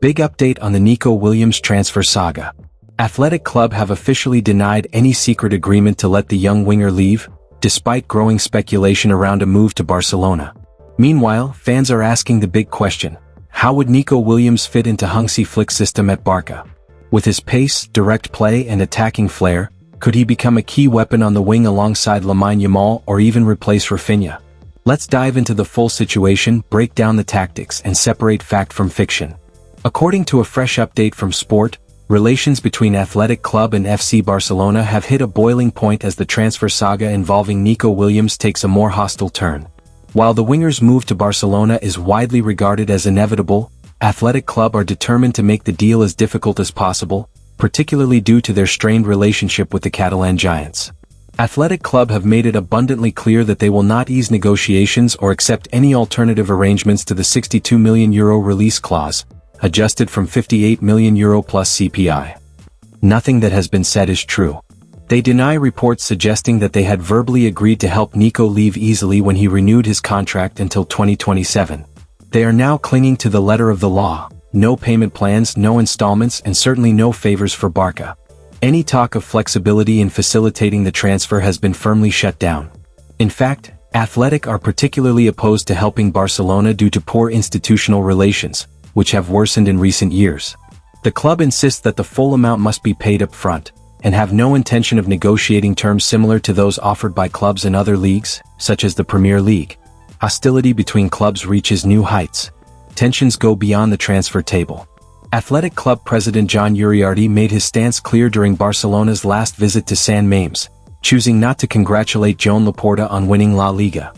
Big update on the Nico Williams transfer saga. Athletic Club have officially denied any secret agreement to let the young winger leave, despite growing speculation around a move to Barcelona. Meanwhile, fans are asking the big question: how would Nico Williams fit into Hansi Flick's system at Barça? With his pace, direct play and attacking flair, could he become a key weapon on the wing alongside Lamine Yamal or even replace Raphinha? Let's dive into the full situation, break down the tactics and separate fact from fiction. According to a fresh update from Sport, relations between Athletic Club and FC Barcelona have hit a boiling point as the transfer saga involving Nico Williams takes a more hostile turn. While the winger's move to Barcelona is widely regarded as inevitable, Athletic Club are determined to make the deal as difficult as possible, particularly due to their strained relationship with the Catalan giants. Athletic Club have made it abundantly clear that they will not ease negotiations or accept any alternative arrangements to the €62 million release clause, adjusted from €58 million plus CPI. Nothing that has been said is true. They deny reports suggesting that they had verbally agreed to help Nico leave easily when he renewed his contract until 2027. They are now clinging to the letter of the law: no payment plans, no installments, and certainly no favors for Barça. Any talk of flexibility in facilitating the transfer has been firmly shut down. In fact, Athletic are particularly opposed to helping Barcelona due to poor institutional relations, which have worsened in recent years. The club insists that the full amount must be paid up front, and have no intention of negotiating terms similar to those offered by clubs in other leagues, such as the Premier League. Hostility between clubs reaches new heights. Tensions go beyond the transfer table. Athletic Club president John Uriarte made his stance clear during Barcelona's last visit to San Mamés, choosing not to congratulate Joan Laporta on winning La Liga.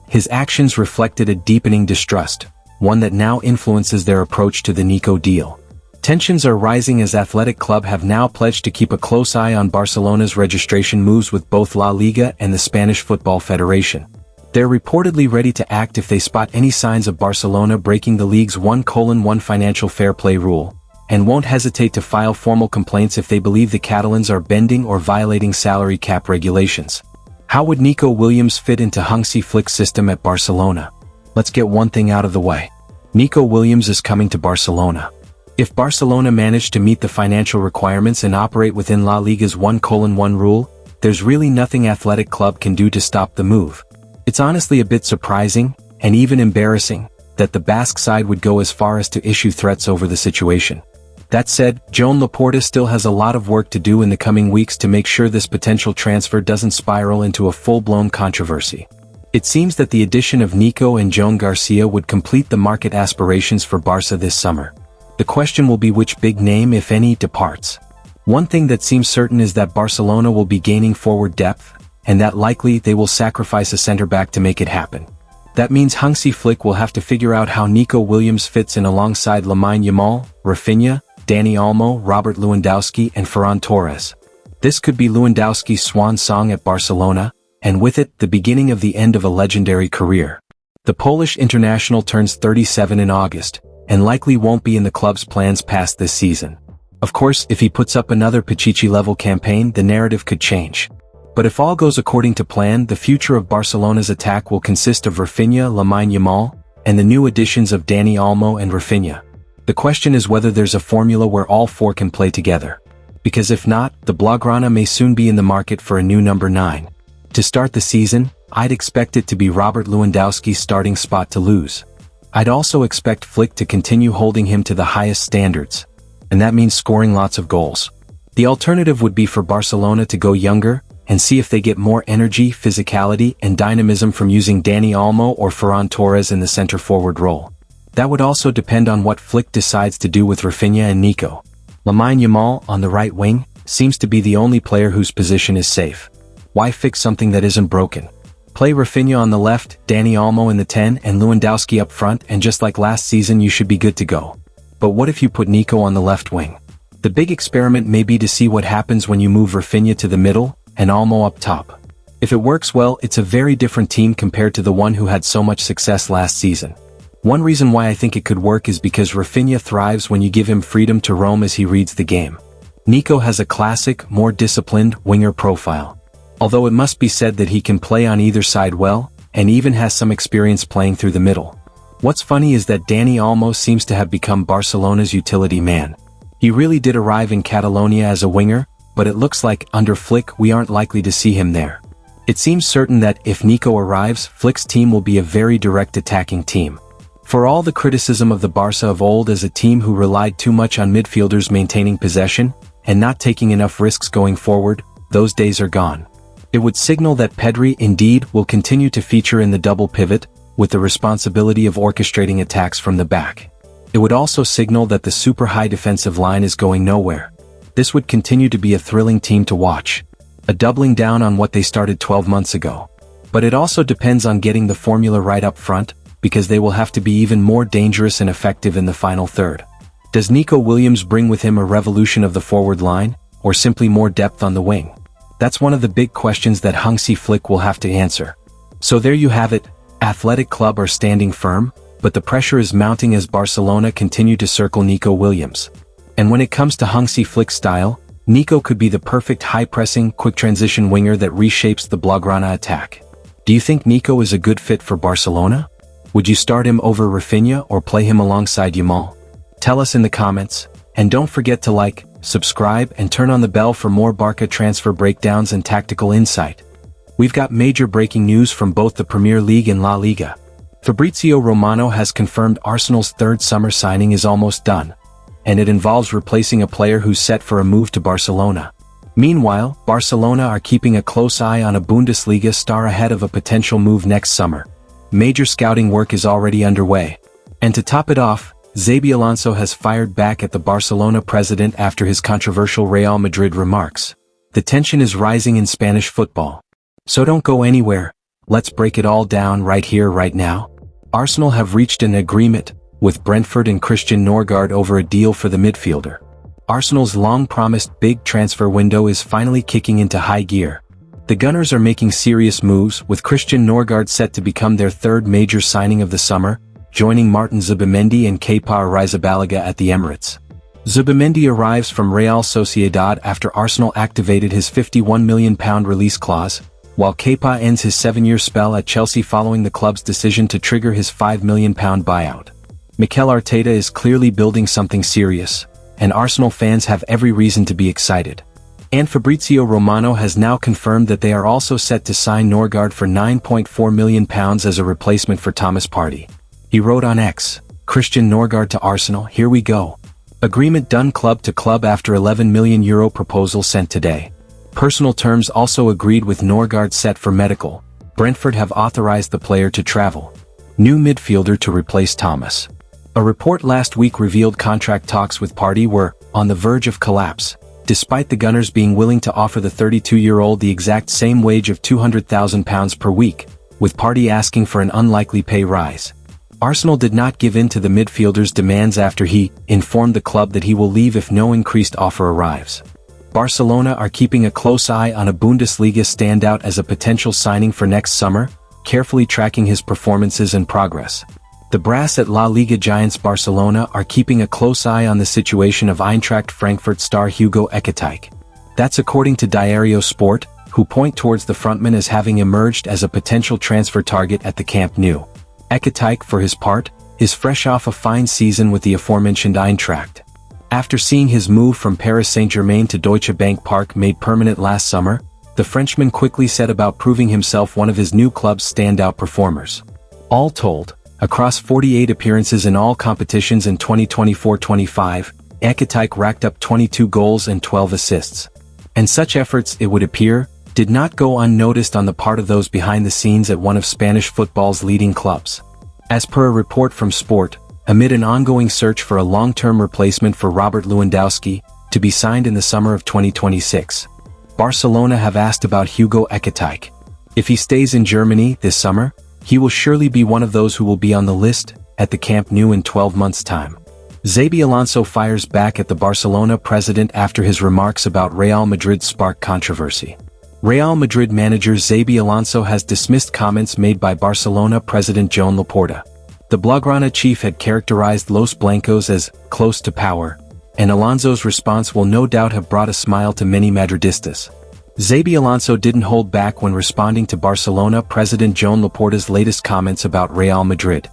His actions reflected a deepening distrust, one that now influences their approach to the Nico deal. Tensions are rising as Athletic Club have now pledged to keep a close eye on Barcelona's registration moves with both La Liga and the Spanish Football Federation. They're reportedly ready to act if they spot any signs of Barcelona breaking the league's 1:1 financial fair play rule, and won't hesitate to file formal complaints if they believe the Catalans are bending or violating salary cap regulations. How would Nico Williams fit into Hansi Flick's system at Barcelona? Let's get one thing out of the way. Nico Williams is coming to Barcelona. If Barcelona manage to meet the financial requirements and operate within La Liga's 1:1 rule, there's really nothing Athletic Club can do to stop the move. It's honestly a bit surprising, and even embarrassing, that the Basque side would go as far as to issue threats over the situation. That said, Joan Laporta still has a lot of work to do in the coming weeks to make sure this potential transfer doesn't spiral into a full-blown controversy. It seems that the addition of Nico and Joan Garcia would complete the market aspirations for Barça this summer. The question will be which big name, if any, departs. One thing that seems certain is that Barcelona will be gaining forward depth, and that likely they will sacrifice a center-back to make it happen. That means Hansi Flick will have to figure out how Nico Williams fits in alongside Lamine Yamal, Raphinha, Dani Olmo, Robert Lewandowski and Ferran Torres. This could be Lewandowski's swan song at Barcelona, and with it, the beginning of the end of a legendary career. The Polish international turns 37 in August, and likely won't be in the club's plans past this season. Of course, if he puts up another Pichichi-level campaign, the narrative could change. But if all goes according to plan, the future of Barcelona's attack will consist of Raphinha, Lamine Yamal, and the new additions of Dani Olmo and Raphinha. The question is whether there's a formula where all four can play together. Because if not, the Blaugrana may soon be in the market for a new number 9. To start the season, I'd expect it to be Robert Lewandowski's starting spot to lose. I'd also expect Flick to continue holding him to the highest standards. And that means scoring lots of goals. The alternative would be for Barcelona to go younger, and see if they get more energy, physicality, and dynamism from using Dani Olmo or Ferran Torres in the center-forward role. That would also depend on what Flick decides to do with Raphinha and Nico. Lamine Yamal, on the right wing, seems to be the only player whose position is safe. Why fix something that isn't broken? Play Raphinha on the left, Dani Olmo in the 10 and Lewandowski up front, and just like last season you should be good to go. But what if you put Nico on the left wing? The big experiment may be to see what happens when you move Raphinha to the middle, and Olmo up top. If it works well, it's a very different team compared to the one who had so much success last season. One reason why I think it could work is because Raphinha thrives when you give him freedom to roam as he reads the game. Nico has a classic, more disciplined, winger profile. Although it must be said that he can play on either side well, and even has some experience playing through the middle. What's funny is that Dani Olmo seems to have become Barcelona's utility man. He really did arrive in Catalonia as a winger, but it looks like, under Flick, we aren't likely to see him there. It seems certain that, if Nico arrives, Flick's team will be a very direct attacking team. For all the criticism of the Barça of old as a team who relied too much on midfielders maintaining possession, and not taking enough risks going forward, those days are gone. It would signal that Pedri, indeed, will continue to feature in the double pivot, with the responsibility of orchestrating attacks from the back. It would also signal that the super high defensive line is going nowhere. This would continue to be a thrilling team to watch. A doubling down on what they started 12 months ago. But it also depends on getting the formula right up front, because they will have to be even more dangerous and effective in the final third. Does Nico Williams bring with him a revolution of the forward line, or simply more depth on the wing? That's one of the big questions that Hansi Flick will have to answer. So there you have it. Athletic Club are standing firm, but the pressure is mounting as Barcelona continue to circle Nico Williams. And when it comes to Hansi Flick's style, Nico could be the perfect high-pressing, quick-transition winger that reshapes the Blaugrana attack. Do you think Nico is a good fit for Barcelona? Would you start him over Raphinha or play him alongside Yamal? Tell us in the comments, and don't forget to like, subscribe and turn on the bell for more Barca transfer breakdowns and tactical insight. We've got major breaking news from both the Premier League and La Liga. Fabrizio Romano has confirmed Arsenal's third summer signing is almost done, and it involves replacing a player who's set for a move to Barcelona. Meanwhile, Barcelona are keeping a close eye on a Bundesliga star ahead of a potential move next summer. Major scouting work is already underway. And to top it off, Xabi Alonso has fired back at the Barcelona president after his controversial Real Madrid remarks. The tension is rising in Spanish football. So don't go anywhere. Let's break it all down right here, right now. Arsenal have reached an agreement with Brentford and Christian Norgard over a deal for the midfielder. Arsenal's long-promised big transfer window is finally kicking into high gear. The Gunners are making serious moves, with Christian Norgard set to become their third major signing of the summer, joining Martin Zubimendi and Kepa Arrizabalaga at the Emirates. Zubimendi arrives from Real Sociedad after Arsenal activated his £51 million release clause, while Kepa ends his 7-year spell at Chelsea following the club's decision to trigger his £5 million buyout. Mikel Arteta is clearly building something serious, and Arsenal fans have every reason to be excited. And Fabrizio Romano has now confirmed that they are also set to sign Norgard for £9.4 million as a replacement for Thomas Partey. He wrote on X, "Christian Norgard to Arsenal, here we go. Agreement done club to club after €11 million proposal sent today. Personal terms also agreed with Norgard set for medical. Brentford have authorized the player to travel. New midfielder to replace Thomas." A report last week revealed contract talks with Partey were on the verge of collapse, despite the Gunners being willing to offer the 32-year-old the exact same wage of £200,000 per week, with Partey asking for an unlikely pay rise. Arsenal did not give in to the midfielder's demands after he informed the club that he will leave if no increased offer arrives. Barcelona are keeping a close eye on a Bundesliga standout as a potential signing for next summer, carefully tracking his performances and progress. The brass at La Liga giants Barcelona are keeping a close eye on the situation of Eintracht Frankfurt star Hugo Ekitike. That's according to Diario Sport, who point towards the frontman as having emerged as a potential transfer target at the Camp Nou. Ekitike, for his part, is fresh off a fine season with the aforementioned Eintracht. After seeing his move from Paris Saint-Germain to Deutsche Bank Park made permanent last summer, the Frenchman quickly set about proving himself one of his new club's standout performers. All told, across 48 appearances in all competitions in 2024-25, Ekitike racked up 22 goals and 12 assists. And such efforts, it would appear, did not go unnoticed on the part of those behind the scenes at one of Spanish football's leading clubs. As per a report from Sport, amid an ongoing search for a long-term replacement for Robert Lewandowski, to be signed in the summer of 2026, Barcelona have asked about Hugo Ekitike. If he stays in Germany this summer, he will surely be one of those who will be on the list at the Camp Nou in 12 months' time. Xabi Alonso fires back at the Barcelona president after his remarks about Real Madrid sparked controversy. Real Madrid manager Xabi Alonso has dismissed comments made by Barcelona president Joan Laporta. The Blaugrana chief had characterized Los Blancos as close to power, and Alonso's response will no doubt have brought a smile to many Madridistas. Xabi Alonso didn't hold back when responding to Barcelona president Joan Laporta's latest comments about Real Madrid.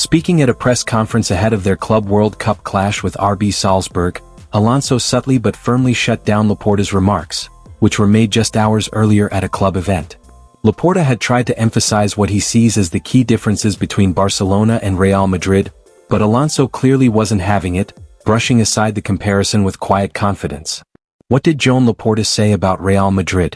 Speaking at a press conference ahead of their Club World Cup clash with RB Salzburg, Alonso subtly but firmly shut down Laporta's remarks, which were made just hours earlier at a club event. Laporta had tried to emphasize what he sees as the key differences between Barcelona and Real Madrid, but Alonso clearly wasn't having it, brushing aside the comparison with quiet confidence. What did Joan Laporta say about Real Madrid?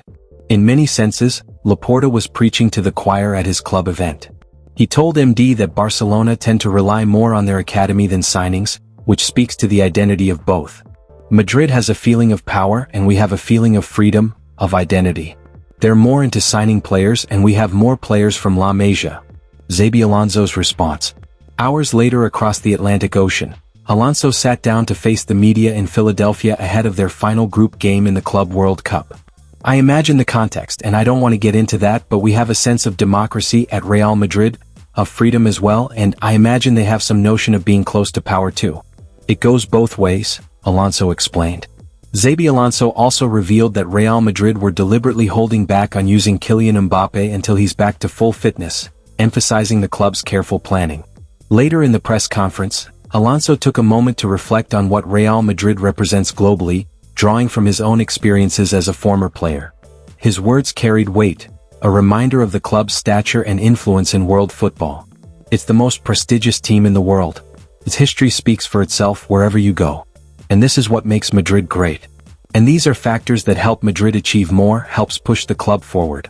In many senses, Laporta was preaching to the choir at his club event. He told MD that Barcelona tend to rely more on their academy than signings, which speaks to the identity of both. Madrid has a feeling of power and we have a feeling of freedom, of identity. They're more into signing players and we have more players from La Masia. Xabi Alonso's response. Hours later across the Atlantic Ocean, Alonso sat down to face the media in Philadelphia ahead of their final group game in the Club World Cup. I imagine the context and I don't want to get into that, but we have a sense of democracy at Real Madrid, of freedom as well, and I imagine they have some notion of being close to power too. It goes both ways, Alonso explained. Xabi Alonso also revealed that Real Madrid were deliberately holding back on using Kylian Mbappe until he's back to full fitness, emphasizing the club's careful planning. Later in the press conference, Alonso took a moment to reflect on what Real Madrid represents globally, drawing from his own experiences as a former player. His words carried weight, a reminder of the club's stature and influence in world football. It's the most prestigious team in the world. Its history speaks for itself wherever you go. And this is what makes Madrid great. And these are factors that help Madrid achieve more, helps push the club forward.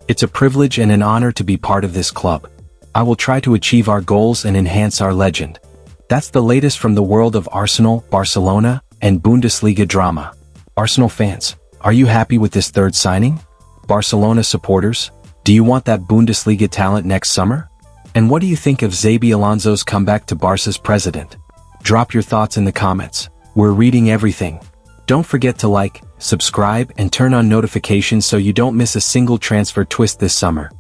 It's a privilege and an honor to be part of this club. I will try to achieve our goals and enhance our legend. That's the latest from the world of Arsenal, Barcelona, and Bundesliga drama. Arsenal fans, are you happy with this third signing? Barcelona supporters, do you want that Bundesliga talent next summer? And what do you think of Xabi Alonso's comeback to Barca's president? Drop your thoughts in the comments. We're reading everything. Don't forget to like, subscribe, and turn on notifications so you don't miss a single transfer twist this summer.